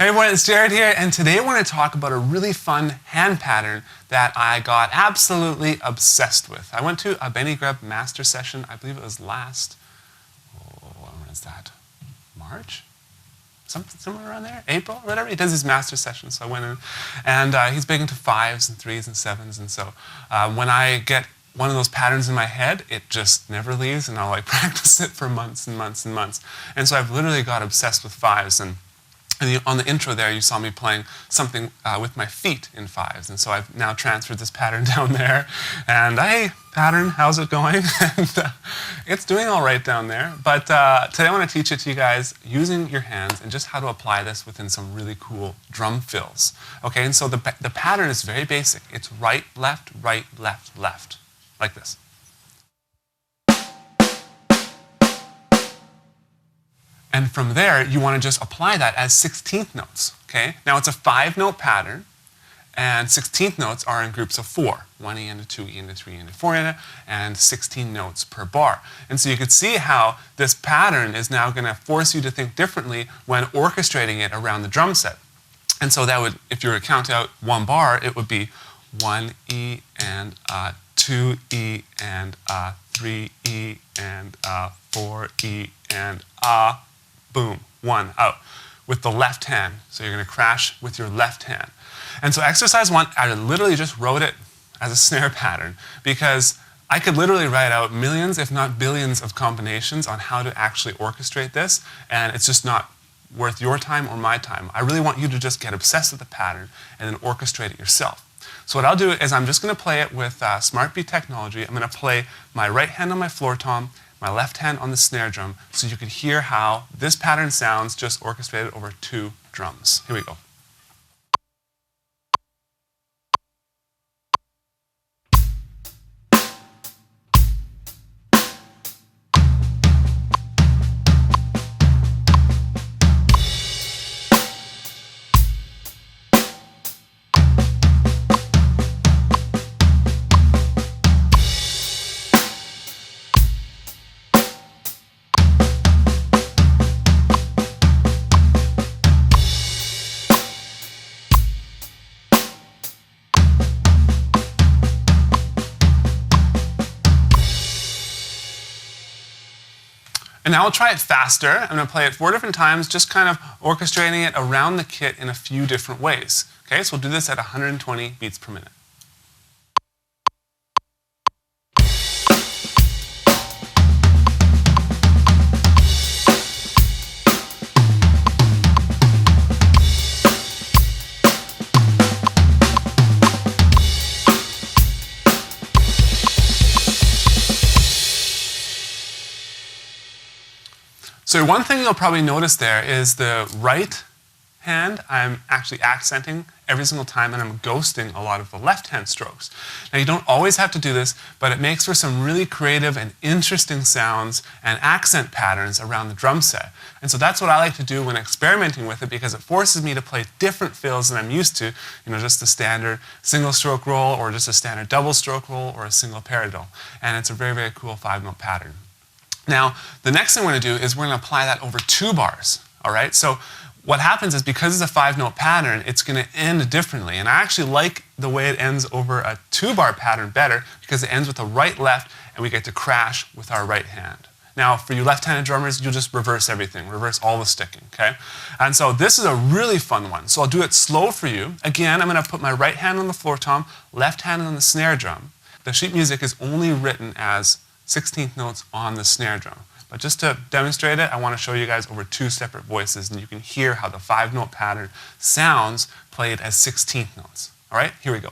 everyone, it's Jared here, and today I want to talk about a really fun hand pattern that I got absolutely obsessed with. I went to a Benny Greb Master Session, I believe it was last, when is that, March? Somewhere around there, April, or whatever. He does his master sessions, so I went in, and he's big into 5s and 3s and 7s, and so when I get one of those patterns in my head, it just never leaves, and I'll like practice it for months and months and months. And so I've literally got obsessed with 5s, and on the intro there, you saw me playing something with my feet in 5s, and so I've now transferred this pattern down there. And hey, pattern, how's it going? And it's doing all right down there. But today I want to teach it to you guys using your hands and just how to apply this within some really cool drum fills. Okay, and so the pattern is very basic. It's right, left, left, like this. And from there, you want to just apply that as 16th notes, okay? Now, it's a 5-note pattern, and 16th notes are in groups of 4. 1 E into 2 E into 3 E into 4 E, and 16 notes per bar. And so you can see how this pattern is now going to force you to think differently when orchestrating it around the drum set. And so that would, if you were to count out 1 bar, it would be 1 E and 2 E and 3 E and 4 E and boom, 1 out with the left hand. So you're going to crash with your left hand. And so exercise 1, I literally just wrote it as a snare pattern because I could literally write out millions, if not billions, of combinations on how to actually orchestrate this, and it's just not worth your time or my time. I really want you to just get obsessed with the pattern and then orchestrate it yourself. So what I'll do is I'm just going to play it with Smart Beat technology. I'm going to play my right hand on my floor tom, my left hand on the snare drum, so you can hear how this pattern sounds just orchestrated over 2 drums. Here we go. And now I'll try it faster. I'm going to play it 4 different times, just kind of orchestrating it around the kit in a few different ways. Okay, so we'll do this at 120 beats per minute. So one thing you'll probably notice there is the right hand, I'm actually accenting every single time, and I'm ghosting a lot of the left-hand strokes. Now, you don't always have to do this, but it makes for some really creative and interesting sounds and accent patterns around the drum set. And so that's what I like to do when experimenting with it, because it forces me to play different fills than I'm used to, just a standard single-stroke roll, or just a standard double-stroke roll, or a single paradiddle. And it's a very, very cool 5-note pattern. Now, the next thing we're going to do is we're going to apply that over 2 bars, all right? So what happens is, because it's a 5-note pattern, it's going to end differently. And I actually like the way it ends over a 2-bar pattern better, because it ends with a right-left, and we get to crash with our right hand. Now, for you left-handed drummers, you'll just reverse everything, reverse all the sticking, okay? And so this is a really fun one. So I'll do it slow for you. Again, I'm going to put my right hand on the floor tom, left hand on the snare drum. The sheet music is only written as 16th notes on the snare drum. But just to demonstrate it, I want to show you guys over 2 separate voices, and you can hear how the 5-note pattern sounds played as 16th notes. All right, here we go.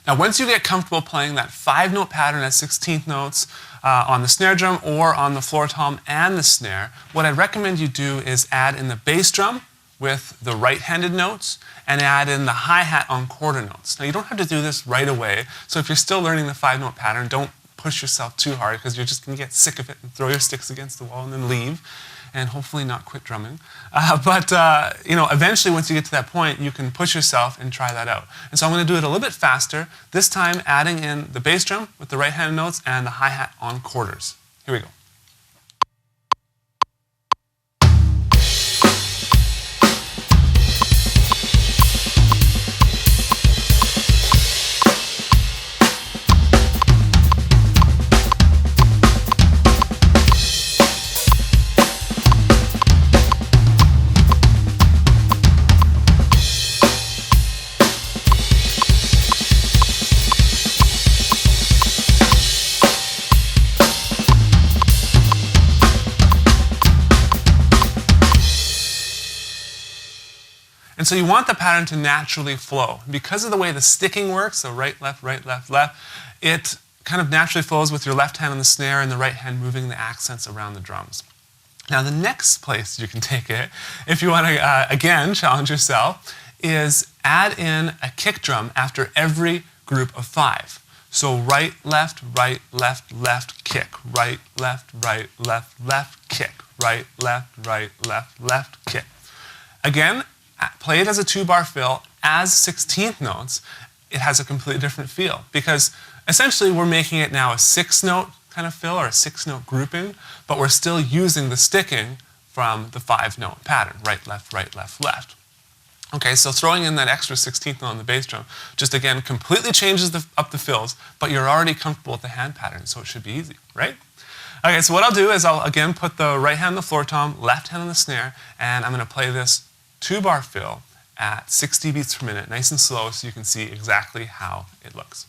Now, once you get comfortable playing that 5-note pattern at 16th notes on the snare drum or on the floor tom and the snare, what I'd recommend you do is add in the bass drum with the right-handed notes and add in the hi-hat on quarter notes. Now, you don't have to do this right away, so if you're still learning the 5-note pattern, don't push yourself too hard because you're just going to get sick of it and throw your sticks against the wall and then leave and hopefully not quit drumming. But eventually once you get to that point, you can push yourself and try that out. And so I'm going to do it a little bit faster, this time adding in the bass drum with the right-handed notes and the hi-hat on quarters. Here we go. And so you want the pattern to naturally flow. Because of the way the sticking works, so right, left, left, it kind of naturally flows with your left hand on the snare and the right hand moving the accents around the drums. Now the next place you can take it, if you want to, again, challenge yourself, is add in a kick drum after every group of 5. So right, left, kick. Right, left, kick. Right, left, kick. Again, play it as a 2-bar fill, as 16th notes, it has a completely different feel. Because essentially we're making it now a 6-note kind of fill or a 6-note grouping, but we're still using the sticking from the 5-note pattern, right, left. Okay, so throwing in that extra 16th note on the bass drum just again completely changes up the fills, but you're already comfortable with the hand pattern, so it should be easy, right? Okay, so what I'll do is I'll again put the right hand on the floor tom, left hand on the snare, and I'm going to play this 2-bar fill at 60 beats per minute, nice and slow, so you can see exactly how it looks.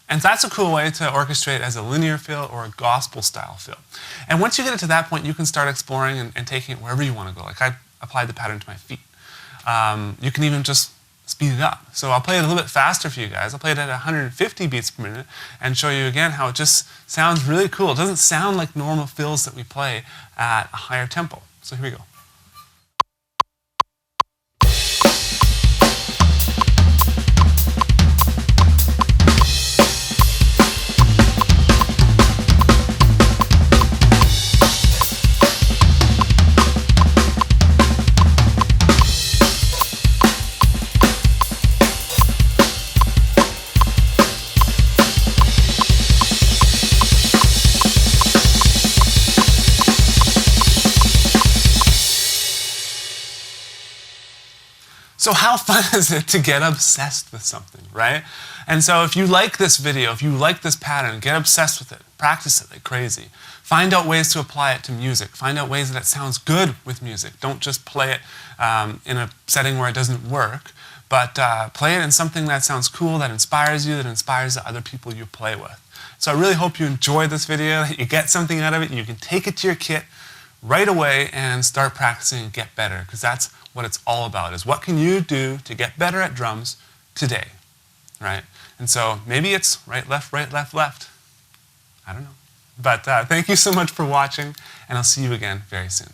And that's a cool way to orchestrate as a linear fill or a gospel style fill. And once you get it to that point, you can start exploring and taking it wherever you want to go. Like I applied the pattern to my feet. You can even just speed it up. So I'll play it a little bit faster for you guys. I'll play it at 150 beats per minute and show you again how it just sounds really cool. It doesn't sound like normal fills that we play at a higher tempo. So here we go. So how fun is it to get obsessed with something, right? And so if you like this video, if you like this pattern, get obsessed with it. Practice it like crazy. Find out ways to apply it to music. Find out ways that it sounds good with music. Don't just play it in a setting where it doesn't work, but play it in something that sounds cool, that inspires you, that inspires the other people you play with. So I really hope you enjoyed this video, that you get something out of it, and you can take it to your kit right away and start practicing and get better, because that's what it's all about, is what can you do to get better at drums today, right? And so maybe it's right, left, left. I don't know. But thank you so much for watching, and I'll see you again very soon.